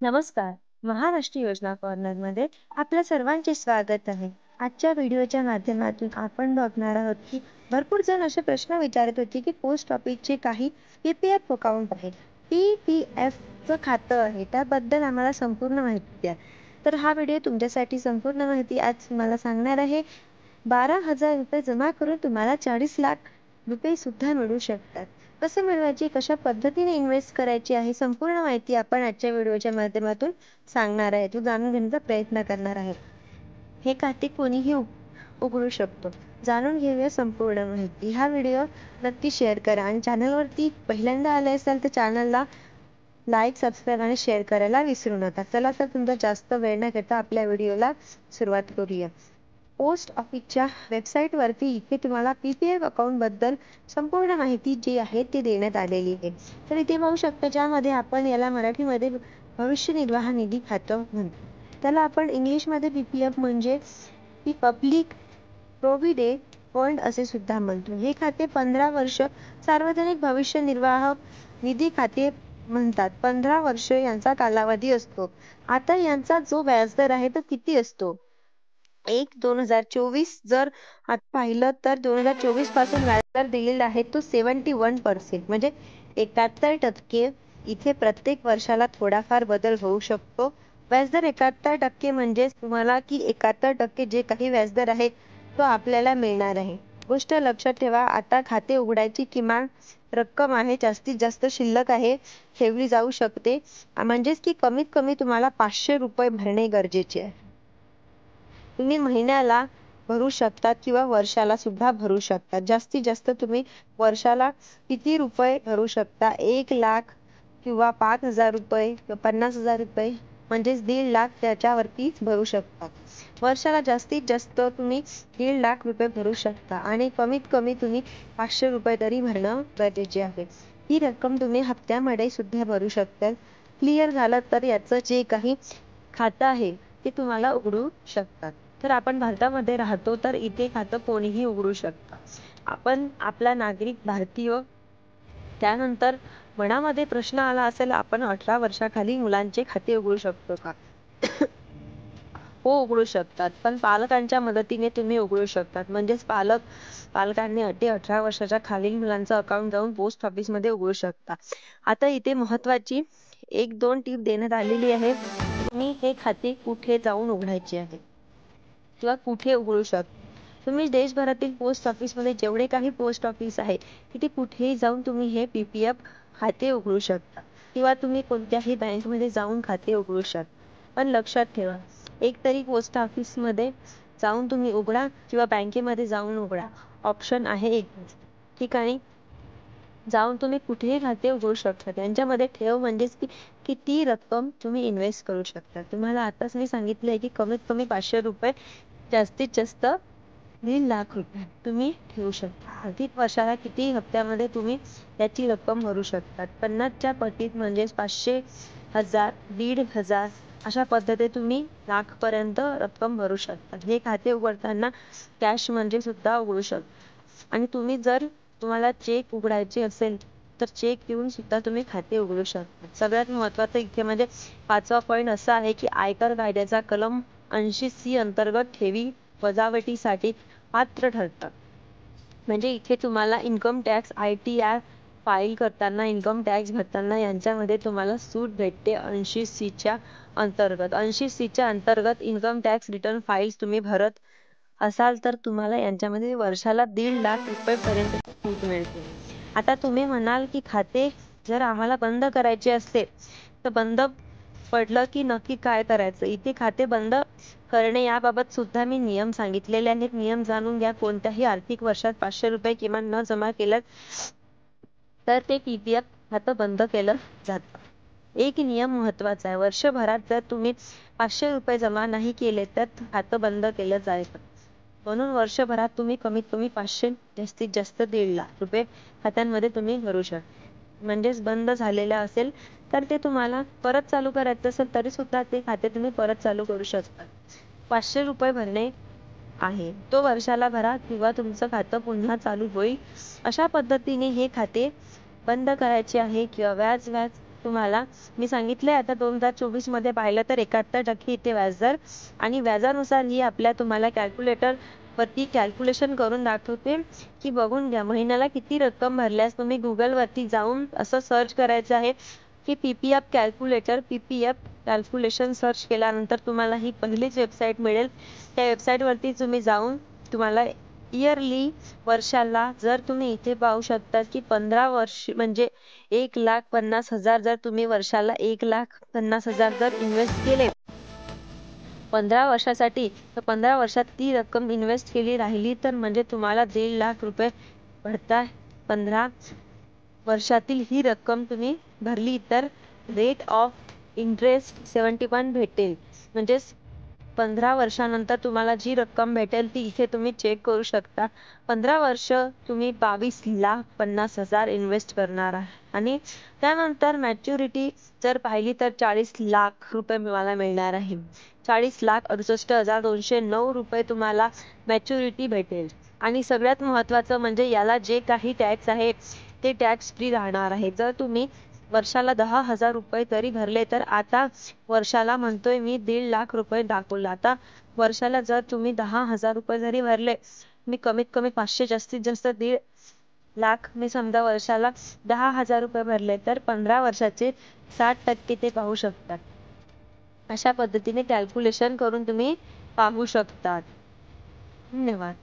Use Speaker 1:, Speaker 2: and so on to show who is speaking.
Speaker 1: नमस्कार. महाराष्ट्र योजना कॉर्नरमध्ये आपल्या सर्वांचे स्वागत आहे. आजच्या व्हिडिओच्या माध्यमातून आपण बघणार आहोत की भरपूर जण असे प्रश्न विचारत होते की पोस्ट ऑफिसचे काही पी-पी-एफ अकाउंट आहे. पी-पी-एफचं खातं आहे त्याबद्दल आम्हाला संपूर्ण माहिती द्या. तर हा व्हिडिओ तुमच्यासाठी संपूर्ण माहिती आज मला सांगणार आहे. 12,000 रुपये जमा करून तुम्हाला 40 लाख रुपये सुद्धा मिळू शकतात. कसं मिळवायची, कशा पद्धतीने इन्व्हेस्ट करायची आहे, संपूर्ण माहिती आपण आजच्या व्हिडिओच्या माध्यमातून सांगणार आहे. तो जाणून घेण्याचा प्रयत्न करणार आहे. हे खाते कोणीही उघडू शकतो. जाणून घेऊया संपूर्ण माहिती. हा व्हिडिओ नक्की शेअर करा आणि चॅनलवरती पहिल्यांदा आले असाल तर चॅनलला लाईक, सबस्क्राईब आणि शेअर करायला विसरू नका. चला तर तुमचा जास्त वेळ न घेता आपल्या व्हिडिओला सुरुवात करूया. पोस्ट ऑफिसच्या वेबसाईटवरती इथे तुम्हाला पी-पी-एफ अकाउंटबद्दल संपूर्ण माहिती जी आहे ती देण्यात आलेली आहे. तर इथे पाहू शकता ज्यामध्ये आपण याला मराठीमध्ये भविष्य निर्वाह निधी खातं म्हणतो. त्याला आपण इंग्लिशमध्ये पी-पी-एफ म्हणजे पब्लिक प्रोव्हिडेंट फंड असे सुद्धा म्हणतो. हे खाते 15 वर्ष सार्वजनिक भविष्य निर्वाह निधी खाते म्हणतात. 15 वर्ष यांचा कालावधी असतो. आता यांचा जो व्याजदर आहे तो किती असतो? 2024 जर आता पाहिलं तर 2024 पासून व्याजदर दिलेला आहे तो 71% म्हणजे 71%. इथे प्रत्येक वर्षाला थोडाफार बदल होऊ शकतो. व्याजदर 71% म्हणजे तुम्हाला की 71% जे काही व्याजदर आहे तो आपल्याला मिळणार आहे. गोष्ट लक्षात ठेवा, आता खाते उघडायची किमान रक्कम आहे, जास्तीत जास्त शिल्लक आहे ठेवली जाऊ शकते. म्हणजेच की कमीत कमी तुम्हाला 500 रुपये भरणे गरजेचे आहे. तुम्ही महिन्याला भरू शकता किंवा वर्षाला सुद्धा भरू शकता. जास्तीत जास्त तुम्ही वर्षाला किती रुपये भरू शकता? 1 लाख किंवा 5,000 रुपये किंवा 50,000 रुपये म्हणजेच 1.5 लाख त्याच्यावरतीच भरू शकता. वर्षाला जास्तीत जास्त तुम्ही 1.5 लाख रुपये भरू शकता आणि कमीत कमी तुम्ही 500 रुपये तरी भरणं गरजेचे आहे. ही रक्कम तुम्ही हप्त्यामध्ये सुद्धा भरू शकता. क्लिअर झालं तर याचं जे काही खातं आहे ते तुम्हाला उघडू शकतात. तर आपण भारतामध्ये राहतो तर इथे खातं कोणीही उघडू शकतं. आपण आपला नागरिक भारतीय. त्यानंतर मनामध्ये प्रश्न आला असेल, आपण 18 वर्षाखाली मुलांचे खाते उघडू शकतो का? हो, उघडू शकतात. पण पालकांच्या मदतीने तुम्ही उघडू शकतात. म्हणजेच पालकांनी 18 वर्षाच्या खालील मुलांचं अकाउंट जाऊन पोस्ट ऑफिसमध्ये उघडू शकता. आता इथे महत्त्वाची 1-2 टीप देण्यात आलेली आहे. तुम्ही हे खाते कुठे जाऊन उघडायचे आहे किंवा कुठे उघडू शकता. तुम्ही देशभरातील पोस्ट ऑफिसमध्ये जेवढे काही पोस्ट ऑफिस आहे तिथे कुठेही जाऊन तुम्ही हे पी-पी-एफ खाते उघडू शकता किंवा तुम्ही कोणत्याही बँकमध्ये जाऊन खाते उघडू शकता. पण लक्षात ठेवा, एक तरी पोस्ट ऑफिसमध्ये जाऊन तुम्ही उघडा किंवा बँकेमध्ये जाऊन उघडा. ऑप्शन आहे एक ठिकाणी जाऊन तुम्ही कुठेही खाते उघडू शकता. त्यांच्यामध्ये ठेव म्हणजेच की किती रक्कम तुम्ही इन्व्हेस्ट करू शकता. तुम्हाला आताच मी सांगितलंय की कमीत कमी 500 रुपये, जास्तीत जास्त 1.5 लाख रुपये तुम्ही ठेवू शकता. अधिक वर्षाला किती हप्त्यामध्ये तुम्ही याची रक्कम भरू शकतात. 50च्या पटीत म्हणजेच 500, 1000, 1,500 अशा पद्धतीने तुम्ही लाखपर्यंत रक्कम भरू शकता. हे खाते उघडताना कॅश म्हणजे सुद्धा उघडू शकता. आणि तुम्ही जर तुम्हाला चेक उघडायचे असेल तर चेक देऊन सुद्धा तुम्ही खाते उघडू शकता. सगळ्यात महत्त्वाचं इथे म्हणजे 5वा पॉईंट असा आहे की आयकर कायद्याचा कलम 80C अंतर्गत ठेवी वजावटीसाठी पात्र ठरतात. म्हणजे इथे तुम्हाला इन्कम टॅक्स, ITR फाईल करताना, इन्कम टॅक्स भरताना यांच्यामध्ये तुम्हाला सूट भेटते 80Cच्या अंतर्गत. 80Cच्या अंतर्गत इन्कम टॅक्स रिटर्न फाईल्स तुम्ही भरत असाल तर तुम्हाला यांच्यामध्ये वर्षाला 1.5 लाख रुपयेपर्यंत सूट मिळते. आता तुम्ही म्हणाल की खाते जर आम्हाला बंद करायचे असते तर बंद पडलं की नक्की काय करायचं? इथे खाते बंद करणे याबाबत सुद्धा मी नियम सांगितलेले आहेत. नियम जाणून घ्या. कोणत्याही आर्थिक वर्षात 500 रुपये किमान न जमा केल्यास तर ते पी-पी-एफ खातं बंद केलं जातं. एक नियम महत्त्वाचा आहे, वर्षभरात जर तुम्ही 500 रुपये जमा नाही केले तर खातं बंद केलं जाईल. म्हणून वर्षभरात तुम्ही कमीत कमी 500, जास्तीत जास्त 1.5 लाख रुपये खात्यांमध्ये तुम्ही भरू शकता. म्हणजेच बंद झालेलं असेल तर ते तुम्हाला परत चालू करायचं असेल तरी सुद्धा ते खाते तुम्ही परत चालू करू शकता. 500 रुपये भरणे आहे तो वर्षाला भरा किंवा तुमचं खातं पुन्हा चालू होईल. अशा पद्धतीने हे खाते बंद करायचे आहे किंवा व्याज तुम्हाला मी सांगितलंय आता 2024 मध्ये पाहिलं तर 71% इथे व्याजदर आणि व्याजानुसार ही आपल्या तुम्हाला कॅल्क्युलेटर वरती कॅल्क्युलेशन करून दाखवते की बघून घ्या महिन्याला किती रक्कम भरल्यास तुम्ही गुगल वरती जाऊन असं सर्च करायचं आहे की PPF calculator PPF calculation search केल्यानंतर तुम्हाला ही पहिलीच वेबसाईट मिळेल. त्या वेबसाईट वरती तुम्ही जाऊन तुम्हाला इयरली वर्षाला जर तुम्ही इथे पाहू शकता की 15 वर्ष म्हणजे 1,50,000 जर तुम्ही वर्षाला 1,50,000 जर इन्व्हेस्ट केले 15 वर्षासाठी तर 15 वर्षात ती रक्कम इन्व्हेस्ट केली राहिली तर म्हणजे तुम्हाला 1.5 लाख रुपये भरताय. 15 वर्षातील ही रक्कम तुम्ही भरली तर रेट ऑफ इंटरेस्ट 71 भेटेल. म्हणजे 15 वर्षानंतर तुम्हाला जी रक्कम भेटेल ती इथे तुम्ही चेक करू शकता. 15 वर्ष तुम्ही 22,50,000 इन्व्हेस्ट करणार आहे आणि त्यानंतर मॅच्युरिटी जर पाहिली तर 40 लाख रुपये मला मिळणार आहे. 40,68,209 रुपये तुम्हाला मॅच्युरिटी भेटेल आणि सगळ्यात महत्त्वाचं म्हणजे याला जे काही टॅक्स आहे ते टॅक्स फ्री राहणार आहे. जर तुम्ही वर्षाला 10,000 रुपये तरी भरले तर आता वर्षाला म्हणतोय मी 1.5 लाख रुपये दाखवला. आता वर्षाला जर तुम्ही 10,000 रुपये जरी भरले मी कमीत कमी 500 जास्तीत जास्त 1.5 लाख मी समजा वर्षाला 10,000 रुपये भरले तर 15 वर्षाचे 60% ते पाहू शकतात. अशा पद्धतीने कॅल्क्युलेशन करून तुम्ही पाहू शकतात. धन्यवाद.